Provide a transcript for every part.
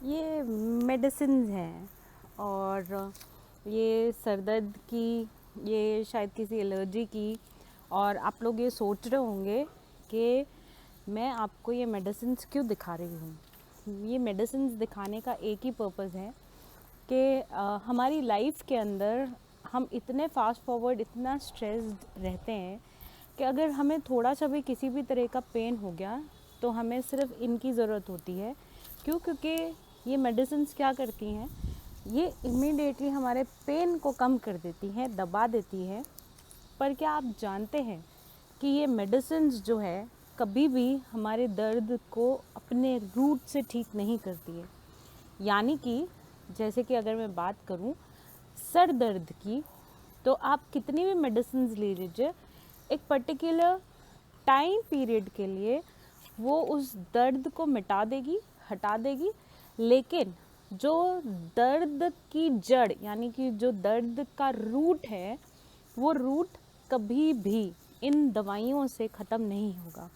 ये मेडिसिन्स हैं और ये सर दर्द की, ये शायद किसी एलर्जी की। और आप लोग ये सोच रहे होंगे कि मैं आपको ये मेडिसिन्स क्यों दिखा रही हूँ। ये मेडिसिन्स दिखाने का एक ही पर्पज़ है कि हमारी लाइफ के अंदर हम इतने फास्ट फॉरवर्ड, इतना स्ट्रेस्ड रहते हैं कि अगर हमें थोड़ा सा भी किसी भी तरह का पेन हो गया तो हमें सिर्फ इनकी ज़रूरत होती है। क्यों? क्योंकि ये मेडिसिन्स क्या करती हैं, ये इमीडिएटली हमारे पेन को कम कर देती हैं, दबा देती है। पर क्या आप जानते हैं कि ये मेडिसिन्स जो है कभी भी हमारे दर्द को अपने रूट से ठीक नहीं करती है। यानी कि जैसे कि अगर मैं बात करूं सर दर्द की, तो आप कितनी भी मेडिसिन्स ले लीजिए, एक पर्टिकुलर टाइम पीरियड के लिए वो उस दर्द को मिटा देगी, हटा देगी। लेकिन जो दर्द की जड़ यानी कि जो दर्द का रूट है, वो रूट कभी भी इन दवाइयों से ख़त्म नहीं होगा।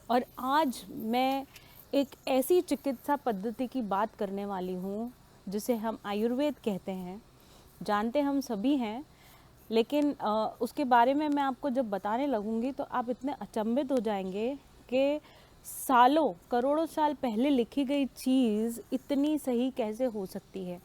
और आज मैं एक ऐसी चिकित्सा पद्धति की बात करने वाली हूँ जिसे हम आयुर्वेद कहते हैं। जानते हम सभी हैं, लेकिन उसके बारे में मैं आपको जब बताने लगूंगी तो आप इतने अचंभित हो जाएंगे कि सालों करोड़ों साल पहले लिखी गई चीज़ इतनी सही कैसे हो सकती है।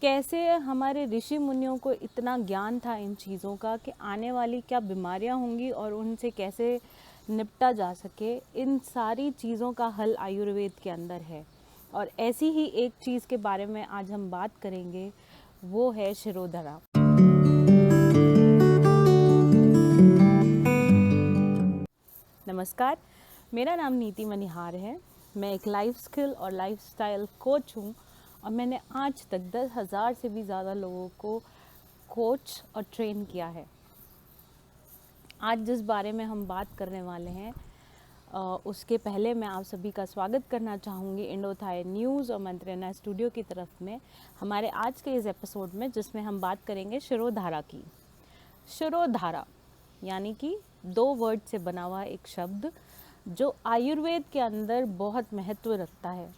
कैसे हमारे ऋषि मुनियों को इतना ज्ञान था इन चीज़ों का कि आने वाली क्या बीमारियां होंगी और उनसे कैसे निपटा जा सके। इन सारी चीज़ों का हल आयुर्वेद के अंदर है। और ऐसी ही एक चीज़ के बारे में आज हम बात करेंगे, वो है शिरोधरा। नमस्कार, मेरा नाम नीति मनिहार है। मैं एक लाइफ स्किल और लाइफस्टाइल कोच हूँ और मैंने आज तक 10,000 से भी ज़्यादा लोगों को कोच और ट्रेन किया है। आज जिस बारे में हम बात करने वाले हैं उसके पहले मैं आप सभी का स्वागत करना चाहूँगी इंडोथाई न्यूज़ और मंत्रणा स्टूडियो की तरफ में हमारे आज के इस एपिसोड में, जिसमें हम बात करेंगे शिरोधारा की। शिरोधारा यानी कि 2 वर्ड से बना हुआ एक शब्द जो आयुर्वेद के अंदर बहुत महत्व रखता है।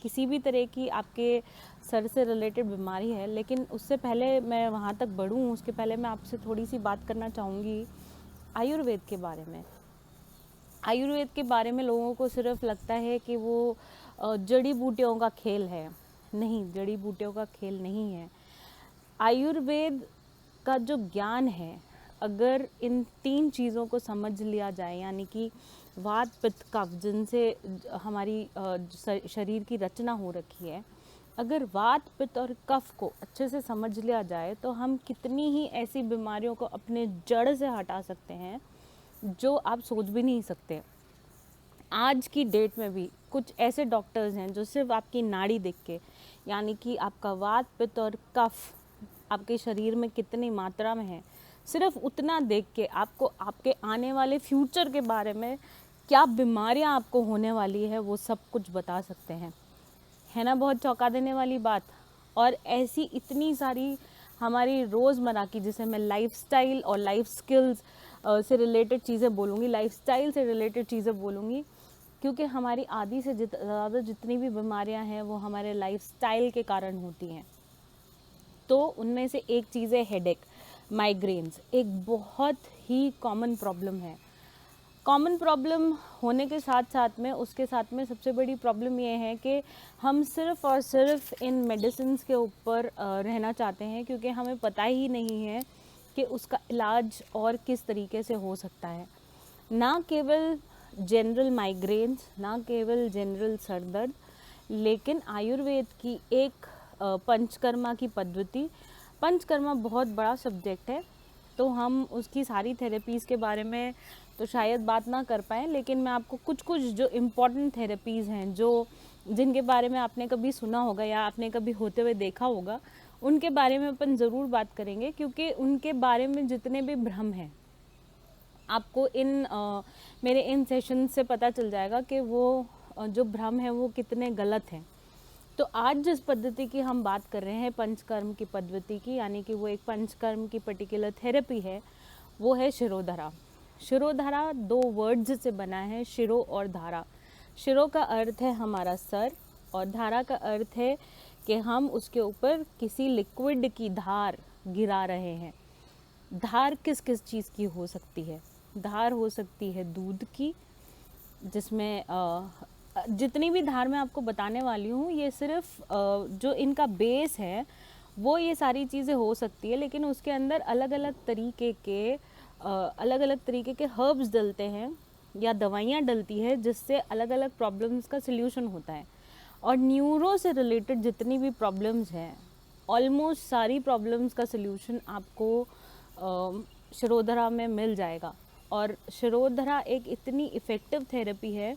किसी भी तरह की आपके सर से रिलेटेड बीमारी है, लेकिन उससे पहले मैं वहाँ तक बढ़ूँ उसके पहले मैं आपसे थोड़ी सी बात करना चाहूँगी आयुर्वेद के बारे में। आयुर्वेद के बारे में लोगों को सिर्फ लगता है कि वो जड़ी बूटियों का खेल है। नहीं, जड़ी बूटियों का खेल नहीं है। आयुर्वेद का जो ज्ञान है, अगर इन 3 चीज़ों को समझ लिया जाए, यानी कि वात पित्त कफ, जिनसे हमारी शरीर की रचना हो रखी है, अगर वात पित्त और कफ को अच्छे से समझ लिया जाए तो हम कितनी ही ऐसी बीमारियों को अपने जड़ से हटा सकते हैं जो आप सोच भी नहीं सकते। आज की डेट में भी कुछ ऐसे डॉक्टर्स हैं जो सिर्फ आपकी नाड़ी देख के, यानी कि आपका वात पित्त और कफ आपके शरीर में कितनी मात्रा में है, सिर्फ उतना देख के आपको आपके आने वाले फ्यूचर के बारे में क्या बीमारियां आपको होने वाली है वो सब कुछ बता सकते हैं। है ना बहुत चौंका देने वाली बात। और ऐसी इतनी सारी हमारी रोज़मर्रा की, जिसे मैं लाइफस्टाइल और लाइफ स्किल्स से रिलेटेड चीज़ें बोलूँगी, लाइफस्टाइल से रिलेटेड चीज़ें बोलूँगी, क्योंकि हमारी आधी से ज़्यादा जितनी भी बीमारियां हैं वो हमारे लाइफस्टाइल के कारण होती हैं। तो उनमें से एक चीज़ है हेडेक, माइग्रेन्स। एक बहुत ही कॉमन प्रॉब्लम है। कॉमन प्रॉब्लम होने के साथ साथ में उसके साथ में सबसे बड़ी प्रॉब्लम ये है कि हम सिर्फ़ और सिर्फ इन मेडिसिन्स के ऊपर रहना चाहते हैं, क्योंकि हमें पता ही नहीं है कि उसका इलाज और किस तरीके से हो सकता है। ना केवल जनरल माइग्रेन्स, ना केवल जनरल सर दर्द, लेकिन आयुर्वेद की एक पंचकर्मा की पद्धति। पंचकर्मा बहुत बड़ा सब्जेक्ट है, तो हम उसकी सारी थेरेपीज़ के बारे में तो शायद बात ना कर पाएँ, लेकिन मैं आपको कुछ कुछ जो इम्पॉर्टेंट थेरेपीज़ हैं, जो जिनके बारे में आपने कभी सुना होगा या आपने कभी होते हुए देखा होगा, उनके बारे में अपन ज़रूर बात करेंगे। क्योंकि उनके बारे में जितने भी भ्रम हैं, आपको मेरे इन सेशन से पता चल जाएगा कि वो जो भ्रम है वो कितने गलत हैं। तो आज जिस पद्धति की हम बात कर रहे हैं, पंचकर्म की पद्धति की, यानी कि वो एक पंचकर्म की पर्टिकुलर थेरेपी है, वो है शिरोधरा। शिरोधरा 2 वर्ड्स से बना है, शिरो और धारा। शिरो का अर्थ है हमारा सर और धारा का अर्थ है कि हम उसके ऊपर किसी लिक्विड की धार गिरा रहे हैं। धार किस किस चीज़ की हो सकती है? धार हो सकती है दूध की, जिसमें जितनी भी धार मैं आपको बताने वाली हूँ ये सिर्फ जो इनका बेस है वो ये सारी चीज़ें हो सकती है, लेकिन उसके अंदर अलग अलग तरीके के हर्ब्स डलते हैं या दवाइयाँ डलती है, जिससे अलग अलग प्रॉब्लम्स का सल्यूशन होता है। और न्यूरो से रिलेटेड जितनी भी प्रॉब्लम्स हैं, ऑलमोस्ट सारी प्रॉब्लम्स का सल्यूशन आपको शिरोधरा में मिल जाएगा। और शिरोधरा एक इतनी इफ़ेक्टिव थेरेपी है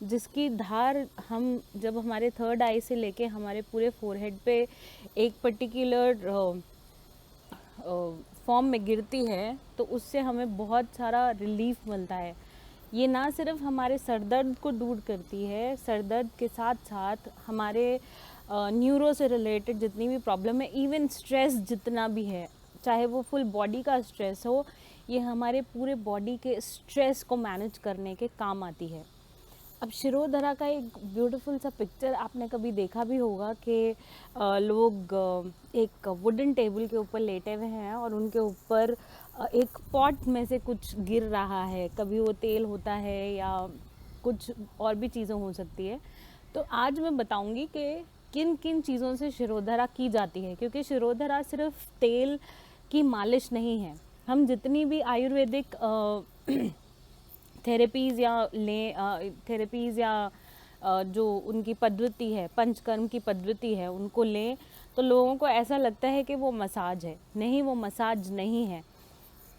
जिसकी धार हम जब हमारे थर्ड आई से लेके हमारे पूरे फोरहेड पे एक पर्टिकुलर फॉर्म में गिरती है तो उससे हमें बहुत सारा रिलीफ मिलता है। ये ना सिर्फ हमारे सर दर्द को दूर करती है, सर दर्द के साथ साथ हमारे न्यूरो से रिलेटेड जितनी भी प्रॉब्लम है, इवन स्ट्रेस जितना भी है, चाहे वो फुल बॉडी का स्ट्रेस हो, ये हमारे पूरे बॉडी के स्ट्रेस को मैनेज करने के काम आती है। अब शिरोधरा का एक ब्यूटीफुल सा पिक्चर आपने कभी देखा भी होगा कि लोग एक वुडन टेबल के ऊपर लेटे हुए हैं और उनके ऊपर एक पॉट में से कुछ गिर रहा है, कभी वो तेल होता है या कुछ और भी चीज़ें हो सकती है। तो आज मैं बताऊंगी कि किन किन चीज़ों से शिरोधरा की जाती है, क्योंकि शिरोधरा सिर्फ तेल की मालिश नहीं है। हम जितनी भी आयुर्वेदिक थेरेपीज़ या जो उनकी पद्धति है, पंचकर्म की पद्धति है, उनको लें तो लोगों को ऐसा लगता है कि वो मसाज है। नहीं, वो मसाज नहीं है।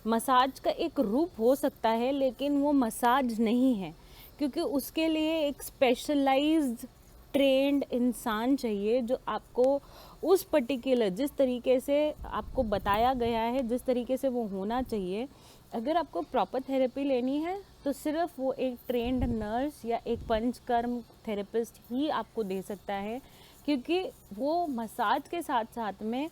मसाज का एक रूप हो सकता है लेकिन वो मसाज नहीं है, क्योंकि उसके लिए एक स्पेशलाइज्ड ट्रेंड इंसान चाहिए जो आपको उस पर्टिकुलर जिस तरीके से आपको बताया गया है, जिस तरीके से वो होना चाहिए, अगर आपको प्रॉपर थेरेपी लेनी है तो सिर्फ वो एक ट्रेंड नर्स या एक पंचकर्म थेरेपिस्ट ही आपको दे सकता है, क्योंकि वो मसाज के साथ साथ में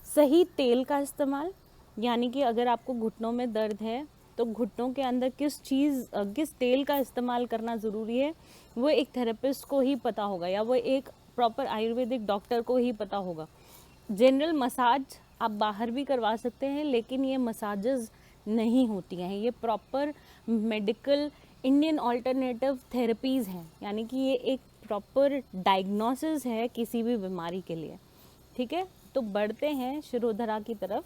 सही तेल का इस्तेमाल, यानी कि अगर आपको घुटनों में दर्द है तो घुटनों के अंदर किस तेल का इस्तेमाल करना ज़रूरी है, वो एक थेरेपिस्ट को ही पता होगा या वो एक प्रॉपर आयुर्वेदिक डॉक्टर को ही पता होगा। जनरल मसाज आप बाहर भी करवा सकते हैं, लेकिन ये मसाजेस नहीं होती हैं, ये proper medical Indian alternative therapies हैं, यानी कि ये एक प्रॉपर डायग्नोसिस है किसी भी बीमारी के लिए। ठीक है, तो बढ़ते हैं शिरोधरा की तरफ।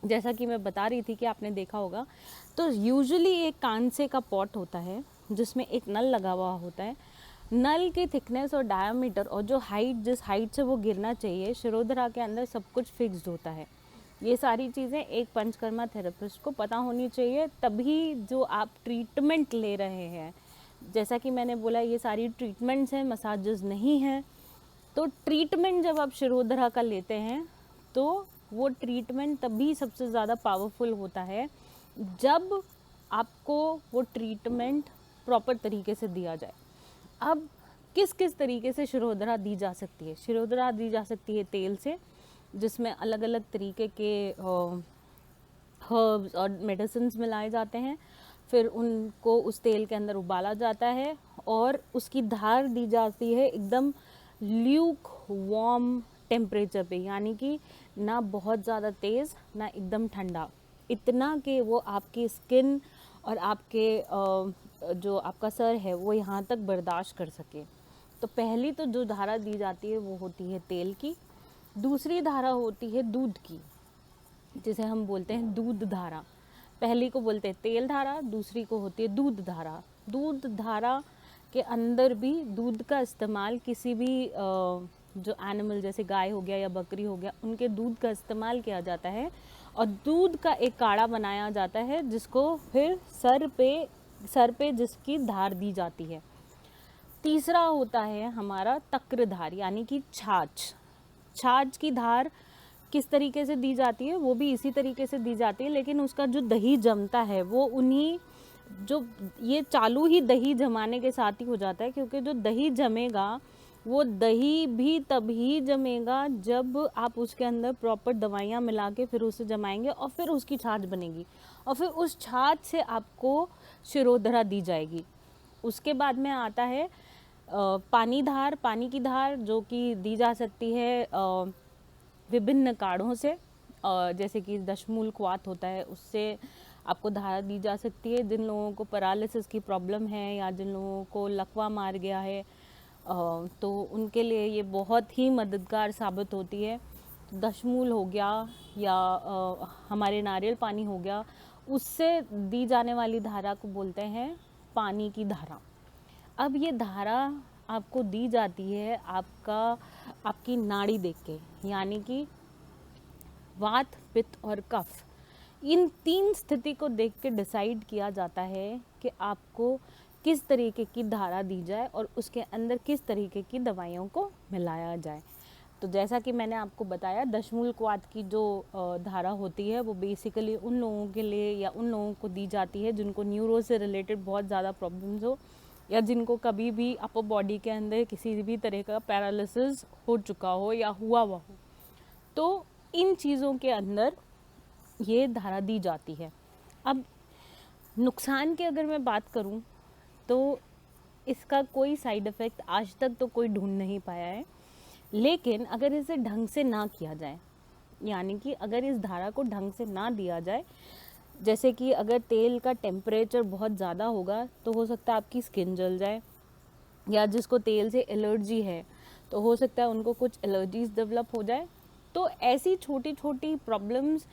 जैसा कि मैं बता रही थी कि आपने देखा होगा, तो यूजुअली एक कांसे का पॉट होता है जिसमें एक नल लगा हुआ होता है। नल की थिकनेस और डायमीटर और जो हाइट, जिस हाइट से वो गिरना चाहिए, शिरोधरा के अंदर सब कुछ फिक्स्ड होता है। ये सारी चीज़ें एक पंचकर्मा थेरेपिस्ट को पता होनी चाहिए, तभी जो आप ट्रीटमेंट ले रहे हैं, जैसा कि मैंने बोला ये सारी ट्रीटमेंट्स हैं, मसाजेस नहीं हैं। तो ट्रीटमेंट जब आप शिरोधरा का लेते हैं तो वो ट्रीटमेंट तभी सबसे ज़्यादा पावरफुल होता है जब आपको वो ट्रीटमेंट प्रॉपर तरीके से दिया जाए। अब किस किस तरीके से शिरोधरा दी जा सकती है? शिरोधरा दी जा सकती है तेल से, जिसमें अलग अलग तरीके के हर्ब्स और मेडिसिन्स मिलाए जाते हैं, फिर उनको उस तेल के अंदर उबाला जाता है और उसकी धार दी जाती है एकदम ल्यूक वार्म टेम्परेचर पे, यानी कि ना बहुत ज़्यादा तेज़ ना एकदम ठंडा, इतना कि वो आपकी स्किन और आपके जो आपका सर है वो यहाँ तक बर्दाश्त कर सके। तो पहली तो जो धारा दी जाती है वो होती है तेल की। दूसरी धारा होती है दूध की, जिसे हम बोलते हैं दूध धारा। पहली को बोलते हैं तेल धारा, दूसरी को होती है दूध धारा। दूध धारा के अंदर भी दूध का इस्तेमाल किसी भी जो एनिमल जैसे गाय हो गया या बकरी हो गया, उनके दूध का इस्तेमाल किया जाता है और दूध का एक काढ़ा बनाया जाता है जिसको फिर सर पे जिसकी धार दी जाती है। तीसरा होता है हमारा तक्रधार, यानी कि छाछ की धार किस तरीके से दी जाती है, वो भी इसी तरीके से दी जाती है, लेकिन उसका जो दही जमता है वो जो ये चालू ही दही जमाने के साथ ही हो जाता है, क्योंकि जो दही जमेगा वो दही भी तभी जमेगा जब आप उसके अंदर प्रॉपर दवाइयाँ मिला के फिर उसे जमाएंगे और फिर उसकी छाछ बनेगी और फिर उस छाछ से आपको शिरोधरा दी जाएगी। उसके बाद में आता है पानी की धार जो कि दी जा सकती है विभिन्न काढ़ों से, जैसे कि दशमूल क्वाथ होता है, उससे आपको धारा दी जा सकती है। जिन लोगों को पैरालिसिस की प्रॉब्लम है या जिन लोगों को लकवा मार गया है तो उनके लिए ये बहुत ही मददगार साबित होती है। दशमूल हो गया या हमारे नारियल पानी हो गया, उससे दी जाने वाली धारा को बोलते हैं पानी की धारा। अब ये धारा आपको दी जाती है आपकी नाड़ी देख के, यानी कि वात, पित्त और कफ, इन 3 स्थिति को देख के डिसाइड किया जाता है कि आपको किस तरीके की धारा दी जाए और उसके अंदर किस तरीके की दवाइयों को मिलाया जाए। तो जैसा कि मैंने आपको बताया, दशमूल क्वाथ की जो धारा होती है वो बेसिकली उन लोगों के लिए या उन लोगों को दी जाती है जिनको न्यूरो से रिलेटेड बहुत ज़्यादा प्रॉब्लम्स हो या जिनको कभी भी अपर बॉडी के अंदर किसी भी तरह का पैरालिसिस हो चुका हो या हुआ हो। तो इन चीज़ों के अंदर ये धारा दी जाती है। अब नुकसान की अगर मैं बात करूं तो इसका कोई साइड इफ़ेक्ट आज तक तो कोई ढूंढ नहीं पाया है, लेकिन अगर इसे ढंग से ना किया जाए, यानी कि अगर इस धारा को ढंग से ना दिया जाए, जैसे कि अगर तेल का टेम्परेचर बहुत ज़्यादा होगा तो हो सकता है आपकी स्किन जल जाए, या जिसको तेल से एलर्जी है तो हो सकता है उनको कुछ एलर्जीज डेवलप हो जाए। तो ऐसी छोटी छोटी प्रॉब्लम्स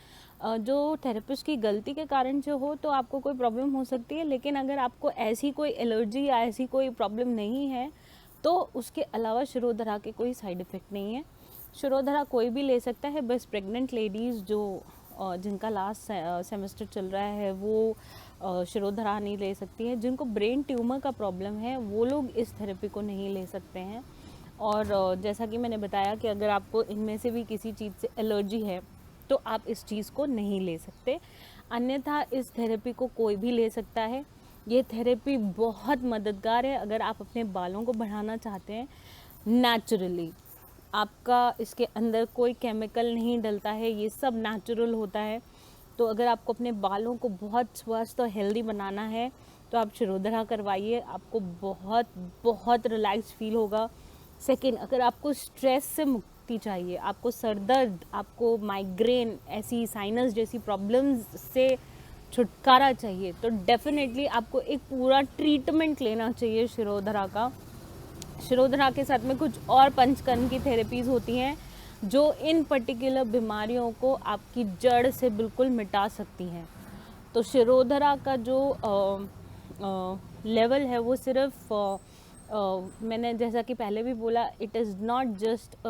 जो थेरेपिस्ट की गलती के कारण से हो तो आपको कोई प्रॉब्लम हो सकती है, लेकिन अगर आपको ऐसी कोई एलर्जी या ऐसी कोई प्रॉब्लम नहीं है तो उसके अलावा शिरोधारा के कोई साइड इफ़ेक्ट नहीं है। शिरोधारा कोई भी ले सकता है, बस प्रेग्नेंट लेडीज़ जो जिनका लास्ट सेमेस्टर चल रहा है वो शिरोधारा नहीं ले सकती है। जिनको ब्रेन ट्यूमर का प्रॉब्लम है वो लोग इस थेरेपी को नहीं ले सकते हैं। और जैसा कि मैंने बताया कि अगर आपको इनमें से भी किसी चीज़ से एलर्जी है तो आप इस चीज़ को नहीं ले सकते, अन्यथा इस थेरेपी को कोई भी ले सकता है। ये थेरेपी बहुत मददगार है अगर आप अपने बालों को बढ़ाना चाहते हैं नेचुरली। आपका इसके अंदर कोई केमिकल नहीं डलता है, ये सब नेचुरल होता है। तो अगर आपको अपने बालों को बहुत स्वस्थ और हेल्दी बनाना है तो आप शिरोधारा करवाइए, आपको बहुत बहुत रिलैक्स फील होगा। सेकेंड, अगर आपको स्ट्रेस से मुक्ति चाहिए, आपको सर दर्द, आपको माइग्रेन, ऐसी साइनस जैसी प्रॉब्लम्स से छुटकारा चाहिए तो डेफिनेटली आपको एक पूरा ट्रीटमेंट लेना चाहिए शिरोधारा का। शिरोधारा के साथ में कुछ और पंचकर्म की थेरेपीज़ होती हैं जो इन पर्टिकुलर बीमारियों को आपकी जड़ से बिल्कुल मिटा सकती हैं। तो शिरोधारा का जो लेवल है वो सिर्फ मैंने जैसा कि पहले भी बोला, it is not just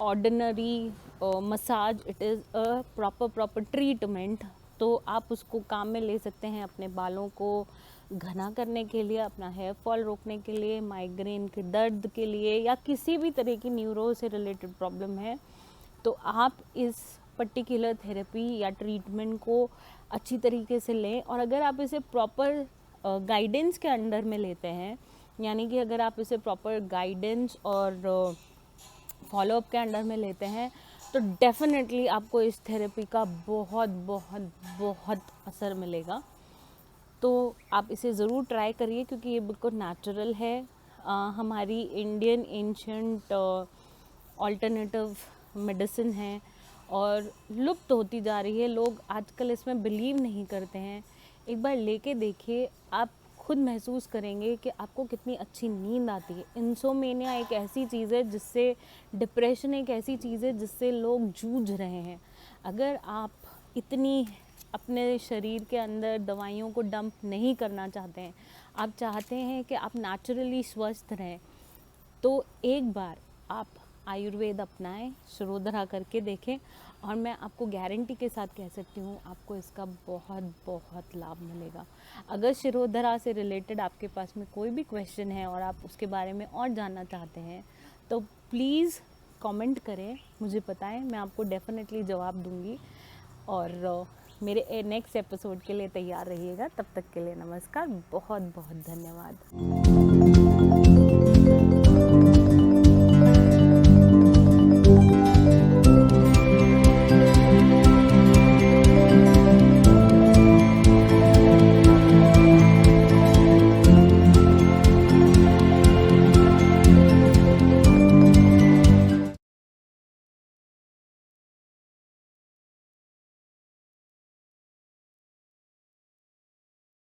ordinary massage, it is a proper treatment. तो आप उसको काम में ले सकते हैं अपने बालों को घना करने के लिए, अपना हेयर फॉल रोकने के लिए, माइग्रेन के दर्द के लिए, या किसी भी तरह की न्यूरो से रिलेटेड प्रॉब्लम है तो आप इस पर्टिकुलर थेरेपी या ट्रीटमेंट को अच्छी तरीके से लें। और अगर आप इसे प्रॉपर गाइडेंस के अंडर में लेते हैं, यानी कि अगर आप इसे प्रॉपर गाइडेंस और फॉलोअप के अंडर में लेते हैं तो डेफिनेटली आपको इस थेरेपी का बहुत बहुत बहुत असर मिलेगा। तो आप इसे ज़रूर ट्राई करिए क्योंकि ये बिल्कुल नेचुरल है। हमारी इंडियन एंशिएंट ऑल्टरनेटिव मेडिसिन है और लुप्त होती जा रही है। लोग आजकल इसमें बिलीव नहीं करते हैं। एक बार लेके देखिए, आप खुद महसूस करेंगे कि आपको कितनी अच्छी नींद आती है। इंसोमेनिया एक ऐसी चीज़ है जिससे, डिप्रेशन एक ऐसी चीज़ है जिससे लोग जूझ रहे हैं। अगर आप इतनी अपने शरीर के अंदर दवाइयों को डंप नहीं करना चाहते हैं, आप चाहते हैं कि आप नेचुरली स्वस्थ रहें, तो एक बार आप आयुर्वेद अपनाएं, शिरोधारा करके देखें और मैं आपको गारंटी के साथ कह सकती हूँ आपको इसका बहुत बहुत लाभ मिलेगा। अगर शिरोधारा से रिलेटेड आपके पास में कोई भी क्वेश्चन है और आप उसके बारे में और जानना चाहते हैं तो प्लीज़ कमेंट करें, मुझे बताएं, मैं आपको डेफिनेटली जवाब दूंगी। और मेरे नेक्स्ट एपिसोड के लिए तैयार रहिएगा। तब तक के लिए नमस्कार, बहुत बहुत धन्यवाद।